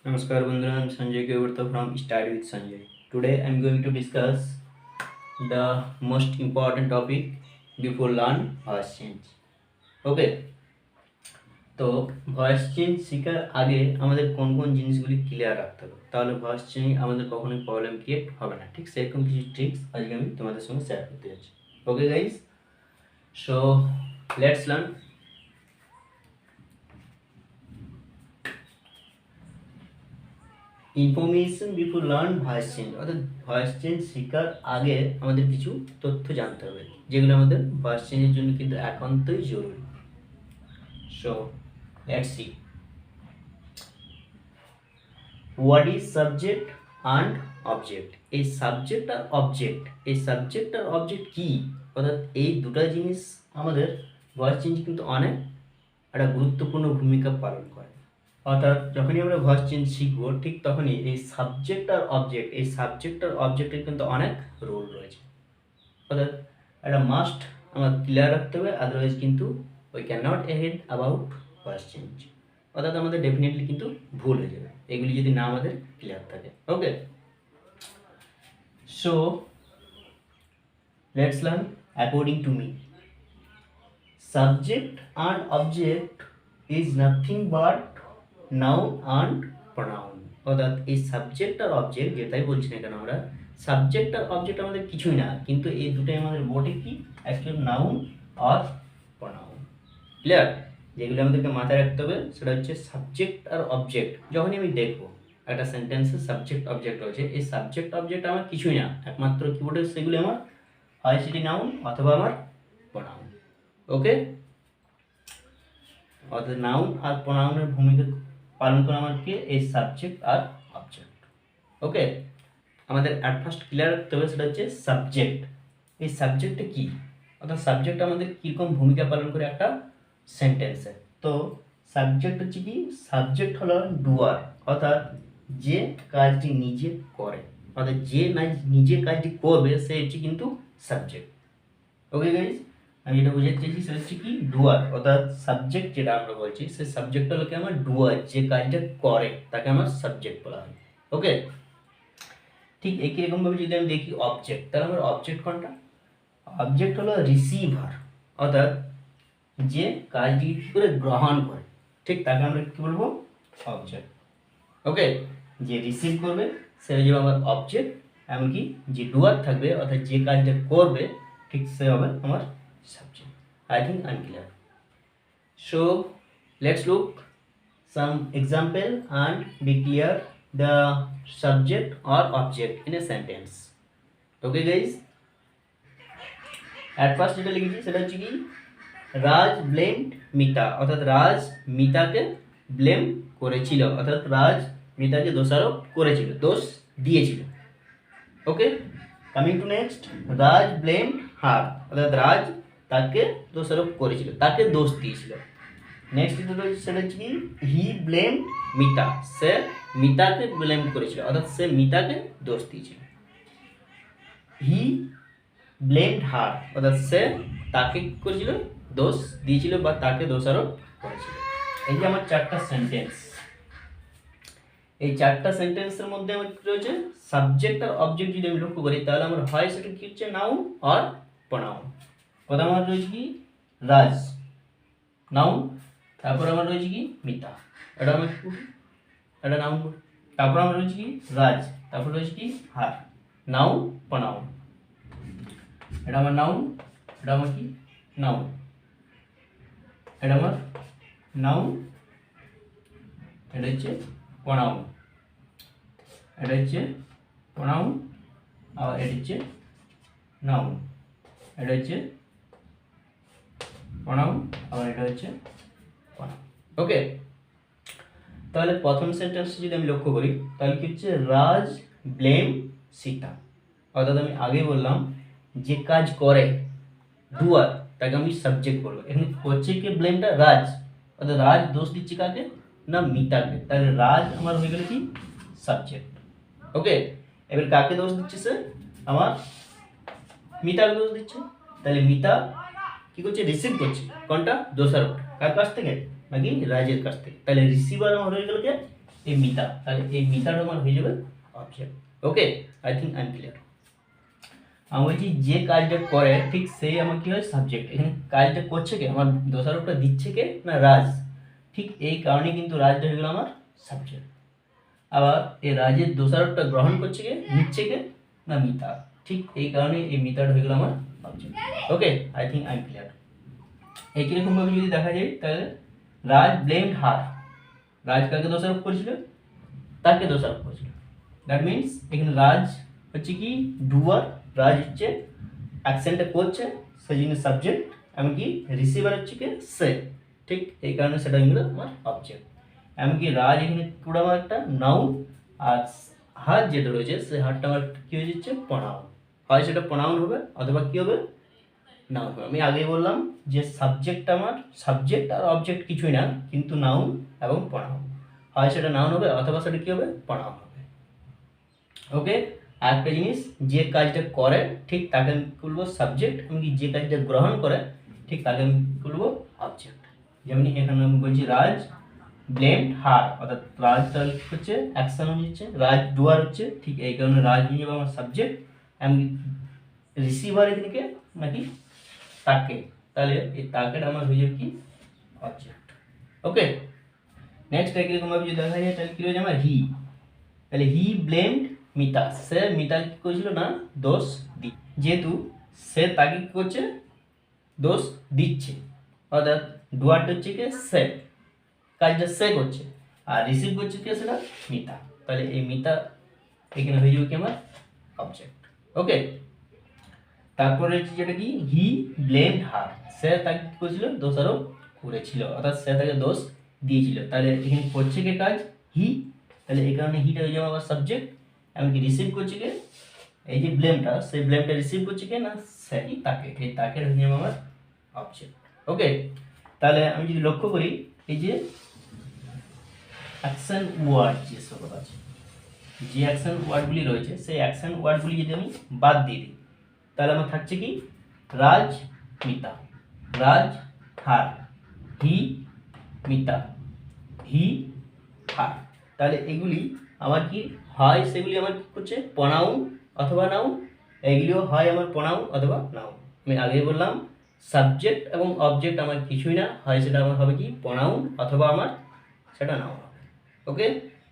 Namaskar Bandhura, I am Sanjay Kevarta from Start with Sanjay. Today I am going to discuss the most important topic before learn voice change. ওকে, তো voice change শেখার আগে আমাদের কোন কোন জিনিসগুলি clear রাখতে হবে, তাহলে ভয়েস চেঞ্জ আমাদের কখনোই প্রবলেম ক্রিয়েট হবে না। ঠিক সেরকম কিছু ট্রিক্স আজকে আমি তোমাদের সঙ্গে শেয়ার করতে যাচ্ছি। Okay guys, so let's learn. Information before learn voice change, অর্থাৎ ভয়েস চেঞ্জ শেখার আগে আমাদের কিছু তথ্য জানতে হবে, যেগুলো আমাদের ভয়েস চেঞ্জের জন্য কিন্তু একান্তই জরুরি। So let's see, what is subject and object. এই সাবজেক্ট আর অবজেক্ট কি, অর্থাৎ এই দুটো জিনিস আমাদের ভয়েস চেঞ্জ কিন্তু অনেক একটা গুরুত্বপূর্ণ ভূমিকা পালন করে। অর্থাৎ যখনই আমরা ভয়েস চেঞ্জ শিখবো, ঠিক তখনই এই সাবজেক্ট আর অবজেক্টের কিন্তু অনেক রোল রয়েছে। অর্থাৎ একটা মাস্ট আমার ক্লিয়ার রাখতে হবে, আদারওয়াইজ কিন্তু we can not ahead about voice change. অর্থাৎ আমাদের ডেফিনেটলি কিন্তু ভুল হয়ে যাবে এগুলি যদি না আমাদের ক্লিয়ার থাকে। Okay, so let's learn according to me. Subject and object is nothing but noun and pronoun. অর্থাৎ এই সাবজেক্ট আর অবজেক্ট যেটাই বলছি না কেন আমরা, সাবজেক্ট আর অবজেক্ট আমাদের কিছুই না, কিন্তু এই দুটোই আমাদের বটে কি অ্যাকচুয়াল নাউন আর প্রনাউন। ক্লিয়ার? যেগুলো আমাদেরকে মাথায় রাখতে হবে সেটা হচ্ছে সাবজেক্ট আর অবজেক্ট। যখনই আমি দেখবো একটা সেন্টেন্সে সাবজেক্ট অবজেক্ট রয়েছে, এই সাবজেক্ট অবজেক্ট আমার কিছুই না, একমাত্র কি বটে সেগুলি আমার হয় সেটি নাউন অথবা আমার প্রনাউন। ওকে, অর্থাৎ নাউন আর প্রনাউনের ভূমিকা পালন করে আমাদেরকে এই সাবজেক্ট আর অবজেক্ট। ওকে, আমাদের অ্যাট ফার্স্ট ক্লিয়ার রাখতে হবে সেটা হচ্ছে সাবজেক্ট। এই সাবজেক্টটা কি, অর্থাৎ সাবজেক্ট আমাদের কীরকম ভূমিকা পালন করে একটা সেন্টেন্সে। তো সাবজেক্ট হচ্ছে কি, সাবজেক্ট হলো ডুয়ার, অর্থাৎ যে কাজটি নিজে করে, অর্থাৎ যে নিজে কাজটি করবে সে হচ্ছে কিন্তু সাবজেক্ট। ওকে গাইজ, আমি যেটা বোঝাতে চাইছি সেটা হচ্ছে কি ডুয়ার, অর্থাৎ সাবজেক্ট যেটা আমরা বলছি সেই সাবজেক্ট হলো কি আমার ডুয়ার, যে কাজটা করে তাকে আমার সাবজেক্ট বলা হয়। ওকে, ঠিক একই রকমভাবে যদি আমি দেখি অবজেক্ট, তাহলে আমার অবজেক্ট কোনটা? অবজেক্ট হলো রিসিভার, অর্থাৎ যে কাজটি করে গ্রহণ করে, ঠিক তাকে আমরা কি বলবো? অবজেক্ট। ওকে, যে রিসিভ করবে সে হয়ে যাবে আমার অবজেক্ট, এমনকি যে ডুয়ার থাকবে অর্থাৎ যে কাজটা করবে ঠিক সে হবে আমার subject. I think unclear. So let's look some example and be clear the subject or object in a sentence. Okay guys, at first যেটা লিখেছি সেটা হচ্ছে কি রাজ ব্লেমড মিতা, অর্থাৎ রাজ মিতাকে ব্লেম করেছিল, অর্থাৎ রাজ মিতাকে দোষারোপ করেছিল, দোষ দিয়েছিল। Okay, coming to next, Raj blamed her, অর্থাৎ রাজ তাকে দোষারোপ করেছিল, তাকে দোষ দিয়েছিল। নেক্সট যেটা রয়েছে সেটা হচ্ছে কি হি ব্লেম মিতা, সে মিতাকে ব্লেম করেছিল, অর্থাৎ সে মিতাকে দোষ দিয়েছিল। হি ব্লেমড হার, অর্থাৎ সে তাকে করেছিল দোষ দিয়েছিল বা তাকে দোষারোপ করেছিল। এই যে আমার চারটা সেন্টেন্স, এই চারটা সেন্টেন্সের মধ্যে আমার কি রয়েছে সাবজেক্ট আর অবজেক্ট যদি আমি লক্ষ্য করি তাহলে আমার হয় সেটা কি হচ্ছে নাউন আর প্রনাউন। প্রথম আমার রয়েছে কি রাজ নাউন, তারপর আমার রয়েছে কি মিতা, এটা আমার এটা নাউন। তারপর আমার রয়েছে কি রাজ, তারপর রয়েছে কি হার, নাউন প্রনাউন। এটা আমার নাউন, এটা আমার কি নাউন, এটা আমার নাউন, এটা হচ্ছে প্রনাউন, এটা হচ্ছে প্রনাউন, আবার এটা হচ্ছে নাউন, এটা হচ্ছে প্রনাউন, আবার এটা হচ্ছে প্রনাউন। ওকে, তাহলে প্রথম সেন্টেন্স যদি আমি লক্ষ্য করি তাহলে কি হচ্ছে রাজ ব্লেম সীতা, অর্থাৎ আমি আগে বললাম যে কাজ করে ডুয়ার তাকে আমি সাবজেক্ট বলবো। এখানে হচ্ছে কি ব্লেমটা রাজ, অর্থাৎ রাজ দোষ দিচ্ছে কাকে না মিতাকে, তাহলে রাজ আমার হয়ে গেল কি সাবজেক্ট। ওকে, এবার কাকে দোষ দিচ্ছে সে আমার মিতাকে দোষ দিচ্ছে, তাহলে মিতা কি করছে রিসিভ করছে কোনটা দোষারোপ, কার কাছ থেকে নাকি রাজের কাছ থেকে, তাহলে রিসিভার আমার হয়ে গেল কে এই মিতা, তাহলে এই মিতাটা আমার হয়ে যাবে object. Okay, I think I am clear. আমি বলছি যে কাজটা করে ঠিক সেই আমার কি হয় সাবজেক্ট। এখানে কাজটা করছে কে, আমার দোষারোপটা দিচ্ছে কে না রাজ, ঠিক এই কারণে কিন্তু রাজটা হয়ে গেল আমার সাবজেক্ট। আবার এই রাজের দোষারোপটা গ্রহণ করছে কে, নিচ্ছে কে না মিতা, ঠিক এই কারণে এই মিতাটা হয়ে গেল আমার object. Okay, I think I am clear. একই রকম ভাবে যদি দেখা যায় তাহলে রাজ ব্লেমড হার, রাজ কাকে দোষারোপ করেছিল, তাকে দোষারোপ করেছিল। দ্যাট মিনস এখানে রাজ হচ্ছে কি ডুয়ার, রাজ হচ্ছে অ্যাকশনটা করছে, সেই জন্য সাবজেক্ট, এমনকি রিসিভার হচ্ছে কি সে, ঠিক এই কারণে সেটা হয়ে গেল আমার অবজেক্ট। এমনকি রাজ এখানে পুরো আমার একটা নাউন, আর হার যেটা রয়েছে সেই হারটা আমার কি হয়ে যাচ্ছে প্রনাউন, হয় সেটা প্রনাউন হবে অথবা কি হবে নাউন হবে। আমি আগেই বললাম যে সাবজেক্ট আমার সাবজেক্ট আর অবজেক্ট কিছুই না, কিন্তু নাউন এবং প্রনাউন, হয় সেটা নাউন হবে অথবা সেটা কি হবে প্রনাউন হবে। ওকে, আরেকটা জিনিস, যে কাজটা করে ঠিক তাকে আমি বলবো সাবজেক্ট, এমনকি যে কাজটা গ্রহণ করে ঠিক তাকে আমি বলবো অবজেক্ট। যেমন এখানে আমি বলছি রাজ ব্লেমড হার, অর্থাৎ রাজ তাহলে কি হচ্ছে অ্যাকশন হচ্ছে, রাজ ডুয়ার হচ্ছে, ঠিক এই কারণে রাজ নিয়ে যাবে আমার সাবজেক্ট, এমনকি রিসিভার এদিকে নাকি তাকে, তাহলে এই তাকেটা আমার হয়ে যাবে কি অবজেক্ট। ওকে, নেক্সট একরকম ভাবে যদি দেখা যায় তাহলে কি রয়েছে আমার হি, তাহলে হি ব্লেমড মিতা, সে মিতা কি করেছিল না দোষ দি, যেহেতু সে তাকে কি করছে দোষ দিচ্ছে, অর্থাৎ ডুয়ারটা হচ্ছে কি সে, কাজটা সে করছে, আর রিসিভ করছে কি সেটা মিতা, তাহলে এই মিতা এখানে হয়ে যাবে কি আমার অবজেক্ট। ওকে, তারপরে হচ্ছে যেটা কি হি ব্লেমড হার, সে তাকে কি করেছিল দোষারোপ করেছিল, অর্থাৎ সে তাকে দোষ দিয়েছিল, তাহলে এখানে করছে কে কাজ হি, তাহলে এই কারণে হিটা হয়ে যাবে আমার সাবজেক্ট, এমনকি রিসিভ করছে কে এই যে ব্লেমটা, সেই ব্লেমটা রিসিভ করছে কে না সেই তাকে, এই তাকে হয়ে যাবে আমার অবজেক্ট। ওকে, তাহলে আমি যদি লক্ষ্য করি এই যে অ্যাকশন ওয়ার্ড যে সকল আছে, যে অ্যাকশন ওয়ার্ডগুলি রয়েছে সেই অ্যাকশন ওয়ার্ডগুলি যদি আমি বাদ দিয়ে দিই তাহলে আমার থাকছে কি রাজ মিতা, রাজ হার, হি মিতা, হি হার, তাহলে এগুলি আমার কি হয়, সেগুলি আমার কি করছে প্রনাউন অথবা নাউন, এগুলিও হয় আমার প্রনাউন অথবা নাউন। আমি আগেই বললাম সাবজেক্ট এবং অবজেক্ট আমার কিছুই না, হয় সেটা আমার হবে কি প্রনাউন অথবা আমার সেটা নাউন হবে। Okay,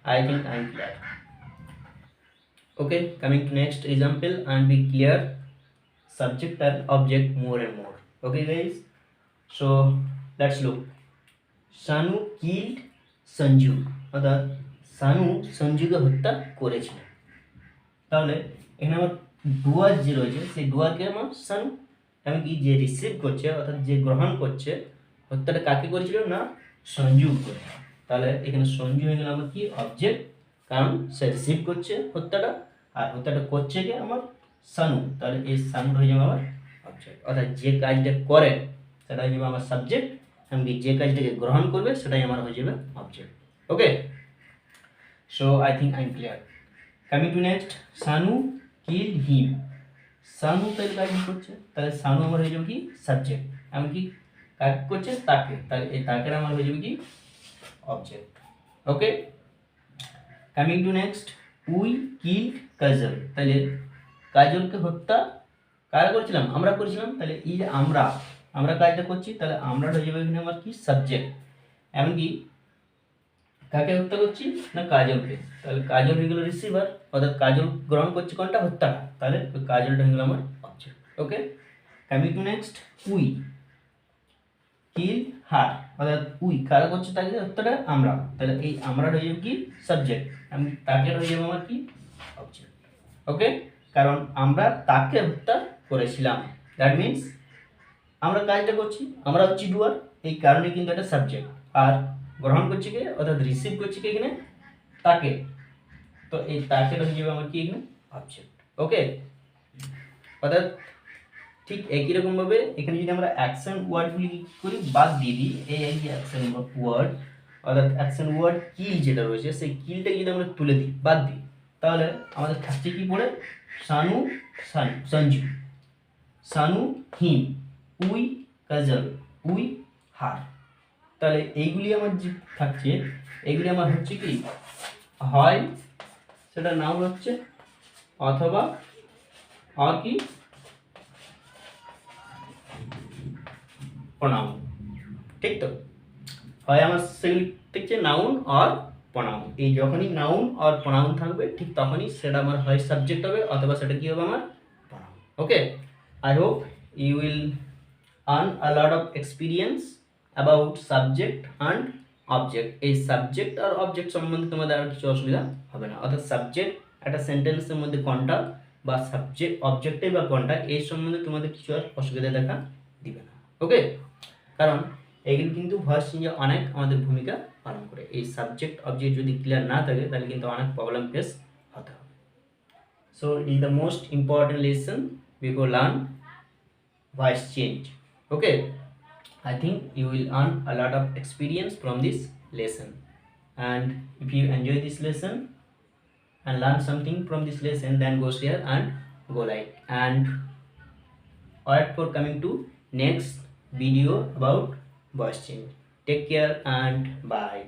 I think I am clear. Okay, coming to next example and be clear subject and object more and more. Okay guys, so let's look. Sanu killed Sanju, অর্থাৎ সানু সঞ্জুকে হত্যা করেছিল। তাহলে এখানে আমার ডুয়ার যে রয়েছে সেই ডুয়ারকে আমার সানু, এমনকি যে রিসিভ করছে অর্থাৎ যে গ্রহণ করছে হত্যাটা কাকে করেছিল না সঞ্জু করে, তাহলে এখানে সঞ্জু হয়ে গেল আমার কি অবজেক্ট, কারণ সে রিসিভ করছে হত্যাটা, আর হত্যাটা করছে কি আমার সানু, তাহলে এই সানু হয়ে যাবে আমার অবজেক্ট, অর্থাৎ যে কাজটা করে সেটা হয়ে যাবে আমার সাবজেক্ট, এমনকি যে কাজটাকে গ্রহণ করবে সেটাই আমার হয়ে যাবে object. Okay, so I think I am clear. Coming to next, Sanu killed হিম, সানু তাহলে কাজ করছে, তাহলে সানু আমার হয়ে যাবে কি সাবজেক্ট, এমনকি কাজ করছে তাকে, তাহলে এই তাকের আমার হয়ে যাবে কি object. Okay, coming to next, we killed Kajal, তাহলে কাজলকে হত্যা কারা করেছিলাম আমরা করেছিলাম, তাহলে এই যে আমরা কাজটা করছি, তাহলে আমরা হয়ে যাবে এখানে আমার কি সাবজেক্ট, এমনকি কাকে হত্যা করছি না কাজলকে, তাহলে কাজল হয়ে গেল রিসিভার, অর্থাৎ কাজল গ্রহণ করছে কোনটা হত্যাটা, তাহলে ওই কাজলটা হয়ে গেল আমার object. Okay, coming to next, we kill her, অর্থাৎ উই কারা করছে তাকে হত্যাটা আমরা, তাহলে এই আমরা হয়ে যাবে কি সাবজেক্ট, আমি তাকে হয়ে যাবে আমার কি অবজেক্ট। ওকে, কারণ আমরা তাকে হত্যা করেছিলাম, দ্যাট মিনস আমরা কাজটা করছি, আমরা হচ্ছি ডুয়ার, এই কারণে কিন্তু এটা সাবজেক্ট, আর গ্রহণ করছে কে অর্থাৎ রিসিভ করছে কে এখানে তাকে, তো এই তাকে হয়ে যাবে আমার কি এখানে অবজেক্ট। ওকে, অর্থাৎ ঠিক একই রকম ভাবে এখানে যদি আমরা অ্যাকশন ওয়ার্ডগুলি করি বাদ দিয়ে দিই, এই যে অ্যাকশন ওয়ার্ড অর্থাৎ অ্যাকশন ওয়ার্ড কিল যেটা রয়েছে সেই কিলটা যদি আমরা তুলে দিই বাদ দিই, তাহলে আমাদের থাকছে কি পড়ে সানু সঞ্জু, সানু হিম, উই কাজল, উই হার, তাহলে এইগুলি আমার যে থাকছে, এইগুলি আমার হচ্ছে কি, হয় সেটা নাউন হচ্ছে, অথবা আর কি প্রনাউন। ঠিক তো, হয় আমার সেগুলি হচ্ছে নাউন আর প্রনাউন। এই যখনই নাউন আর প্রনাউন থাকবে ঠিক তখনই সেটা আমার হয় সাবজেক্ট হবে, অথবা সেটা কি হবে আমার pronoun. Okay, I hope you will earn a lot of experience about subject and object। এই সাবজেক্ট আর অবজেক্ট সম্বন্ধে তোমাদের আর কিছু অসুবিধা হবে না, অর্থাৎ সাবজেক্ট একটা সেন্টেন্সের মধ্যে কোনটা, বা সাবজেক্ট অবজেক্টে বা কোনটা, এই সম্বন্ধে তোমাদের কিছু আর অসুবিধা দেখা দিবে না। ওকে, কারণ এগুলো কিন্তু ভয়েস চেঞ্জে অনেক আমাদের ভূমিকা পালন করে। এই সাবজেক্ট অবজেক্ট যদি ক্লিয়ার না থাকে তাহলে কিন্তু অনেক প্রবলেম ফেস হতে হবে। So it is the most important lesson before learn voice change. Okay, I think you will earn a lot of experience from this lesson, and if you enjoy this lesson and learn something from this lesson, then go share and go like and wait for coming to next video about voice change. Take care and bye.